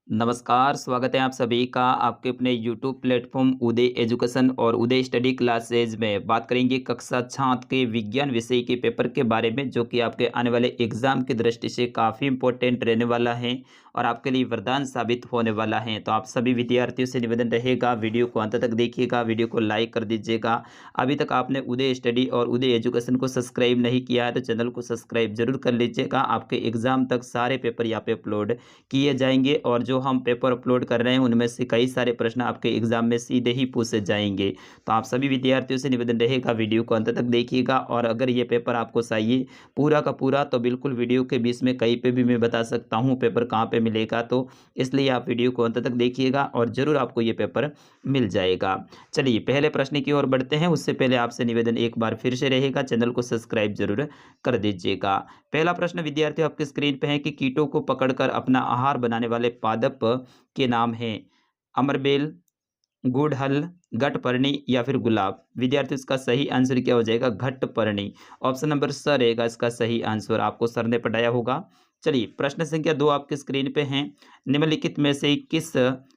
नमस्कार, स्वागत है आप सभी का आपके अपने यूट्यूब प्लेटफॉर्म उदय एजुकेशन और उदय स्टडी क्लासेज में। बात करेंगे कक्षा 7 के विज्ञान विषय के पेपर के बारे में, जो कि आपके आने वाले एग्जाम की दृष्टि से काफ़ी इंपॉर्टेंट रहने वाला है और आपके लिए वरदान साबित होने वाला है। तो आप सभी विद्यार्थियों से निवेदन रहेगा, वीडियो को अंत तक देखिएगा, वीडियो को लाइक कर दीजिएगा। अभी तक आपने उदय स्टडी और उदय एजुकेशन को सब्सक्राइब नहीं किया है तो चैनल को सब्सक्राइब जरूर कर लीजिएगा। आपके एग्जाम तक सारे पेपर यहाँ पे अपलोड किए जाएंगे और जो हम पेपर अपलोड कर रहे हैं उनमें से कई सारे प्रश्न आपके एग्जाम में सीधे ही पूछे जाएंगे। तो आप सभी विद्यार्थियों से निवेदन रहेगा, वीडियो को अंत तक देखिएगा। और अगर ये पेपर आपको चाहिए पूरा का पूरा तो बिल्कुल वीडियो के बीच में कहीं पे भी मैं बता सकता हूँ पेपर कहाँ पे मिलेगा, तो इसलिए आप वीडियो को अंत तक देखिएगा और ज़रूर आपको ये पेपर मिल जाएगा। चलिए पहले प्रश्न की ओर बढ़ते हैं। उससे पहले आपसे निवेदन एक बार फिर से रहेगा, चैनल को सब्सक्राइब जरूर कर दीजिएगा। पहला प्रश्न विद्यार्थियों आपके स्क्रीन पे है कि कीटों को पकड़कर अपना आहार बनाने वाले पादप के नाम हैं अमरबेल, गुड़हल, घटपर्णी या फिर गुलाब। विद्यार्थियों इसका सही आंसर क्या हो जाएगा? घटपर्णी। ऑप्शन नंबर स रहेगा इसका सही आंसर, आपको सर ने पढ़ाया होगा। चलिए प्रश्न संख्या 2 आपके स्क्रीन पे हैं। निम्नलिखित में से किस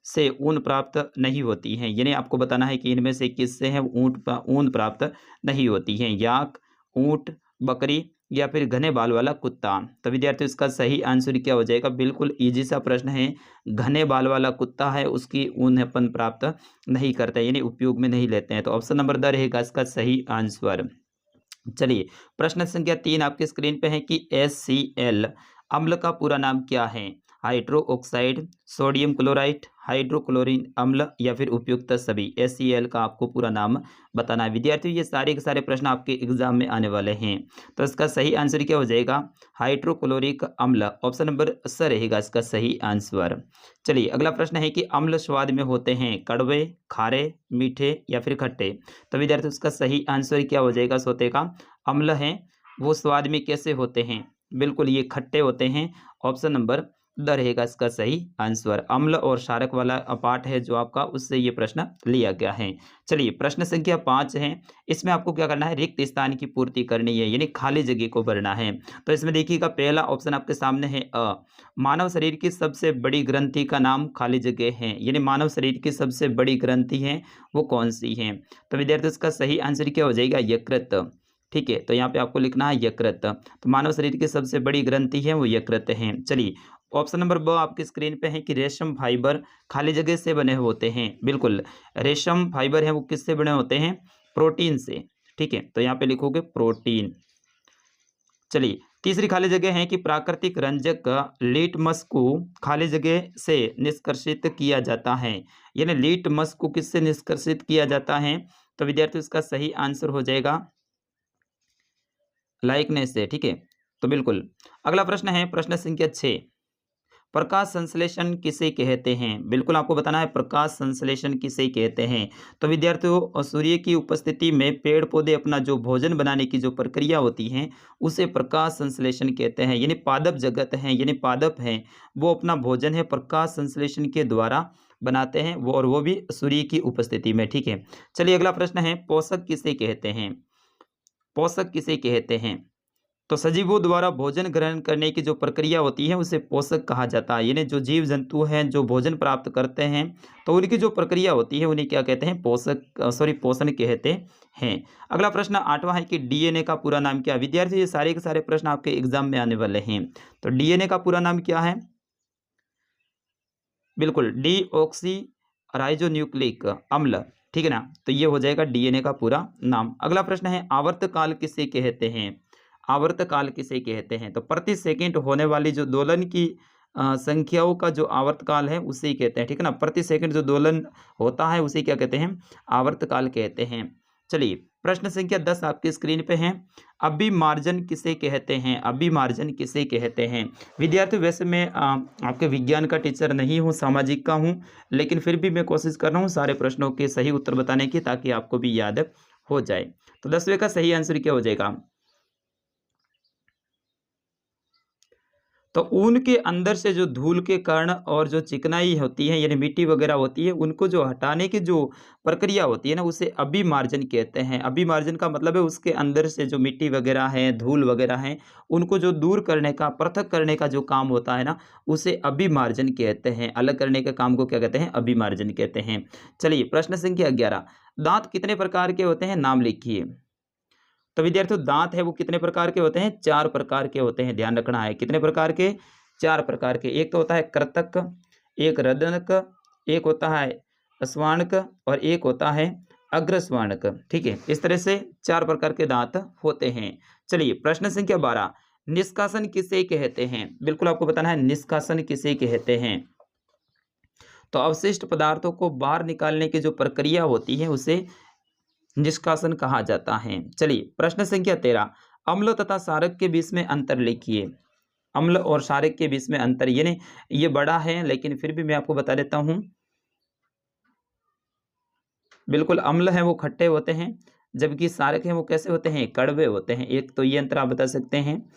से ऊन प्राप्त नहीं होती है? यानी आपको बताना है कि इनमें से किस से है ऊन प्राप्त नहीं होती है। याक, ऊंट, बकरी या फिर घने बाल वाला कुत्ता। तो विद्यार्थियों इसका सही आंसर क्या हो जाएगा? बिल्कुल इजी सा प्रश्न है। घने बाल वाला कुत्ता है उसकी ऊन अपन प्राप्त नहीं करते, यानी उपयोग में नहीं लेते हैं। तो ऑप्शन नंबर द रहेगा इसका सही आंसर। चलिए प्रश्न संख्या 3 आपके स्क्रीन पे है कि HCl अम्ल का पूरा नाम क्या है? हाइड्रो ऑक्साइड, सोडियम क्लोराइड, हाइड्रोक्लोरिन अम्ल या फिर उपयुक्त सभी। HCl का आपको पूरा नाम बताना है। विद्यार्थियों ये सारे के सारे प्रश्न आपके एग्जाम में आने वाले हैं, तो इसका सही आंसर क्या हो जाएगा? हाइड्रोक्लोरिक अम्ल। ऑप्शन नंबर स रहेगा इसका सही आंसर। चलिए अगला प्रश्न है कि अम्ल स्वाद में होते हैं कड़वे, खारे, मीठे या फिर खट्टे। तो विद्यार्थियों इसका सही आंसर क्या हो जाएगा? सोते का अम्ल हैं वो स्वाद में कैसे होते हैं? बिल्कुल ये खट्टे होते हैं। ऑप्शन नंबर द रहेगा इसका सही आंसर। अम्ल और क्षारक वाला पार्ट है जो आपका, उससे ये प्रश्न लिया गया है। चलिए प्रश्न संख्या 5 है। इसमें आपको क्या करना है? रिक्त स्थान की पूर्ति करनी है, यानी खाली जगह को भरना है। तो इसमें देखिएगा पहला ऑप्शन आपके सामने है अ। मानव शरीर की सबसे बड़ी ग्रंथि का नाम खाली जगह है, यानी मानव शरीर की सबसे बड़ी ग्रंथि है वो कौन सी है? तो विद्यार्थी इसका सही आंसर क्या हो जाएगा? यकृत। ठीक है, तो यहाँ पे आपको लिखना है यकृत। तो मानव शरीर की सबसे बड़ी ग्रंथि है वो यकृत है। चलिए ऑप्शन नंबर ब आपकी स्क्रीन पे है कि रेशम फाइबर खाली जगह से बने होते हैं। बिल्कुल रेशम फाइबर है वो किससे बने होते हैं? प्रोटीन से। ठीक है, तो यहाँ पे लिखोगे प्रोटीन। चलिए तीसरी खाली जगह है कि प्राकृतिक रंजक लिटमस को खाली जगह से निष्कर्षित किया जाता है, यानी लिटमस को किससे निष्कर्षित किया जाता है? तो विद्यार्थी इसका सही आंसर हो जाएगा लाइकनेस से। ठीक है, तो बिल्कुल अगला प्रश्न है प्रश्न संख्या 6। प्रकाश संश्लेषण किसे कहते हैं? बिल्कुल आपको बताना है प्रकाश संश्लेषण किसे कहते हैं। तो विद्यार्थियों सूर्य की उपस्थिति में पेड़ पौधे अपना जो भोजन बनाने की जो प्रक्रिया होती है उसे प्रकाश संश्लेषण कहते हैं। यानी पादप जगत है, यानी पादप है वो अपना भोजन है प्रकाश संश्लेषण के द्वारा बनाते हैं वो, और वो भी सूर्य की उपस्थिति में। ठीक है, चलिए अगला प्रश्न है पोषक किसे कहते हैं? पोषक किसे कहते हैं? तो सजीवों द्वारा भोजन ग्रहण करने की जो प्रक्रिया होती है उसे पोषक कहा जाता है। यानी जो जीव जंतु हैं जो भोजन प्राप्त करते हैं तो उनकी जो प्रक्रिया होती है उन्हें क्या कहते हैं? पोषण कहते हैं। अगला प्रश्न 8वां है कि डीएनए का पूरा नाम क्या है? विद्यार्थी ये सारे के सारे प्रश्न आपके एग्जाम में आने वाले हैं। तो डीएनए का पूरा नाम क्या है? बिल्कुल डी ऑक्सी राइजो न्यूक्लिक अम्ल। ठीक है ना, तो ये हो जाएगा डीएनए का पूरा नाम। अगला प्रश्न है आवर्तकाल किसे कहते हैं? आवर्तकाल किसे कहते हैं? तो प्रति सेकंड होने वाली जो दोलन की संख्याओं का जो आवर्तकाल है उसे ही कहते हैं। ठीक है ना, प्रति सेकंड जो दोलन होता है उसे क्या कहते हैं? आवर्तकाल कहते हैं। चलिए प्रश्न संख्या 10 आपकी स्क्रीन पे है। अभिमार्जन किसे कहते हैं? अभिमार्जन किसे कहते हैं? विद्यार्थी वैसे मैं आपके विज्ञान का टीचर नहीं हूँ, सामाजिक का हूँ, लेकिन फिर भी मैं कोशिश कर रहा हूँ सारे प्रश्नों के सही उत्तर बताने की ताकि आपको भी याद हो जाए। तो 10वें का सही आंसर क्या हो जाएगा? तो ऊन के अंदर से जो धूल के कण और जो चिकनाई होती है यानी मिट्टी वगैरह होती है, उनको जो हटाने की जो प्रक्रिया होती है ना, उसे अभिमार्जन कहते हैं। अभिमार्जन का मतलब है उसके अंदर से जो मिट्टी वगैरह है, धूल वगैरह है, उनको जो दूर करने का, पृथक करने का जो काम होता है ना, उसे अभिमार्जन कहते हैं। अलग करने के काम को क्या कहते हैं? अभिमार्जन कहते हैं। चलिए प्रश्न संख्या 11, दांत कितने प्रकार के होते हैं? नाम लिखिए। तो विद्यार्थियों, दांत है वो कितने प्रकार के होते हैं? 4 प्रकार के होते हैं, ध्यान रखना है। कितने प्रकार के? 4 प्रकार के। एक तो होता है कृतक, एक रदनक, एक होता है स्वर्णक और एक होता है अग्रस्वर्णक। ठीक है, इस तरह से 4 प्रकार के दांत होते हैं। चलिए प्रश्न संख्या 12, निष्कासन किसे कहते हैं? बिल्कुल आपको बताना है निष्कासन किसे कहते हैं। तो अवशिष्ट पदार्थों को बाहर निकालने की जो प्रक्रिया होती है उसे निष्कासन कहा जाता है। चलिए प्रश्न संख्या 13, अम्ल तथा क्षारक के बीच में अंतर लिखिए। अम्ल और क्षारक के बीच में अंतर, यानी ये बड़ा है लेकिन फिर भी मैं आपको बता देता हूं। बिल्कुल, अम्ल है वो खट्टे होते हैं, जबकि क्षारक है वो कैसे होते हैं? कड़वे होते हैं। एक तो ये अंतर आप बता सकते हैं।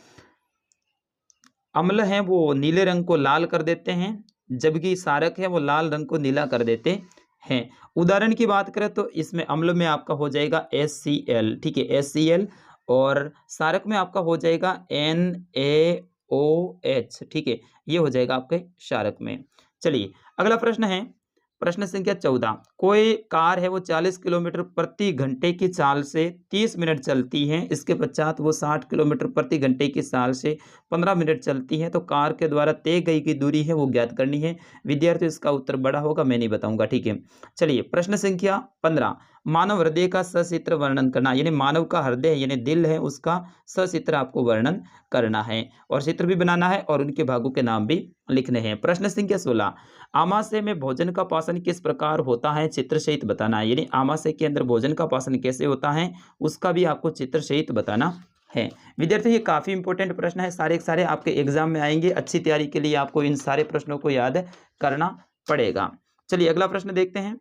अम्ल है वो नीले रंग को लाल कर देते हैं, जबकि क्षारक है वो लाल रंग को नीला कर देते हैं। उदाहरण की बात करें तो इसमें अम्ल में आपका हो जाएगा HCl, ठीक है, HCl, और क्षारक में आपका हो जाएगा NaOH, ठीक है, ये हो जाएगा आपके क्षारक में। चलिए अगला प्रश्न है, प्रश्न संख्या 14, कोई कार है वो 40 किलोमीटर प्रति घंटे की चाल से 30 मिनट चलती है, इसके पश्चात वो 60 किलोमीटर प्रति घंटे की चाल से 15 मिनट चलती है, तो कार के द्वारा तय गई की दूरी है वो ज्ञात करनी है। विद्यार्थी इसका उत्तर बड़ा होगा, मैं नहीं बताऊंगा। ठीक है, चलिए प्रश्न संख्या 15, मानव हृदय का सचित्र वर्णन करना, यानी मानव का हृदय यानी दिल है उसका सचित्र आपको वर्णन करना है, और चित्र भी बनाना है और उनके भागों के नाम भी लिखने हैं। प्रश्न संख्या 16, आमाशय में भोजन का पाचन किस प्रकार होता है? चित्र सहित बताना है, यानी आमाशय के अंदर भोजन का पाचन कैसे होता है उसका भी आपको चित्र सहित बताना है। विद्यार्थी ये काफी इंपॉर्टेंट प्रश्न है, सारे के सारे आपके एग्जाम में आएंगे। अच्छी तैयारी के लिए आपको इन सारे प्रश्नों को याद करना पड़ेगा। चलिए अगला प्रश्न देखते हैं।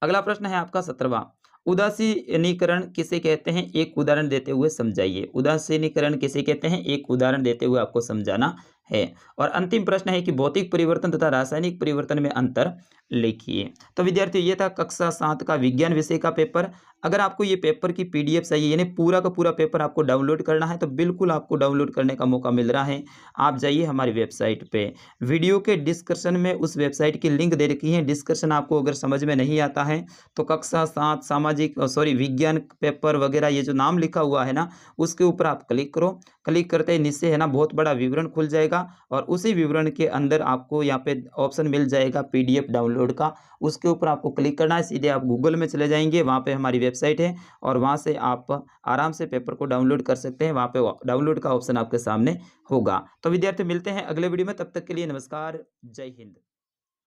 अगला प्रश्न है आपका 17वां, उदासीनीकरण किसे कहते हैं? एक उदाहरण देते हुए समझाइए। उदासीनीकरण किसे कहते हैं? एक उदाहरण देते हुए आपको समझाना है। और अंतिम प्रश्न है कि भौतिक परिवर्तन तथा रासायनिक परिवर्तन में अंतर लिखिए। तो विद्यार्थियों ये था कक्षा 7 का विज्ञान विषय का पेपर। अगर आपको ये पेपर की PDF चाहिए, यानी पूरा का पूरा पेपर आपको डाउनलोड करना है, तो बिल्कुल आपको डाउनलोड करने का मौका मिल रहा है। आप जाइए हमारी वेबसाइट पे, वीडियो के डिस्क्रिप्शन में उस वेबसाइट की लिंक दे रखी है। डिस्कशन आपको अगर समझ में नहीं आता है तो कक्षा 7 सामाजिक विज्ञान पेपर वगैरह ये जो नाम लिखा हुआ है ना, उसके ऊपर आप क्लिक करो। क्लिक करते ही नीचे है ना बहुत बड़ा विवरण खुल जाएगा, और उसी विवरण के अंदर आपको यहाँ पे ऑप्शन मिल जाएगा PDF डाउनलोड का। उसके ऊपर आपको क्लिक करना है, सीधे आप गूगल में चले जाएंगे, वहाँ पे हमारी वेबसाइट है और वहाँ से आप आराम से पेपर को डाउनलोड कर सकते हैं। वहाँ पे डाउनलोड का ऑप्शन आपके सामने होगा। तो विद्यार्थी मिलते हैं अगले वीडियो में, तब तक के लिए नमस्कार, जय हिंद।